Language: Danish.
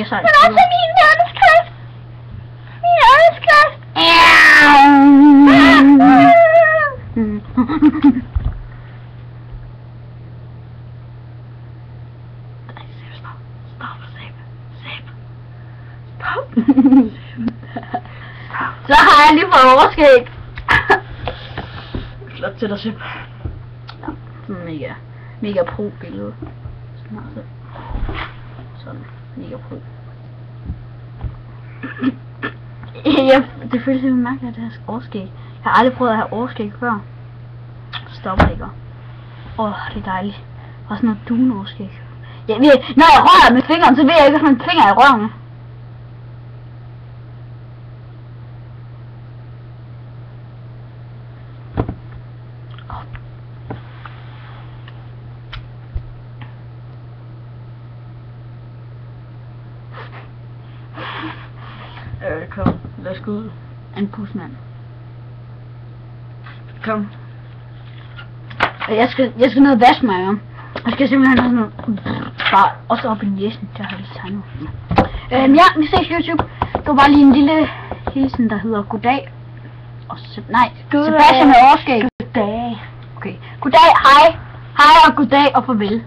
sejt. Men også min hjerneskrift. Min hjerneskrift. Så har jeg lige fået overskæg. Flot til dig, Sip. Ja, sådan mega pro billede. Sådan, mega pro. Det føles lidt mærkeligt at have overskæg. Jeg har aldrig prøvet at have overskæg før. Stopper ikke. Det er dejligt. Og sådan noget dun-overskæg. Når jeg rører med fingeren, så ved jeg ikke, hvad for en finger jeg rører med. Kom, lad os gå ud. En busmand. Kom. Jeg skal ned og vaske mig om. Jeg skal simpelthen have sådan noget. Bare også op i næsen, der har jeg lige tegnet. Ja, vi ses YouTube. Det var bare lige en lille hilsen, der hedder goddag. Og Sebastian med overskæg. Goddag. Okay. Goddag, hej. Hej og goddag og farvel.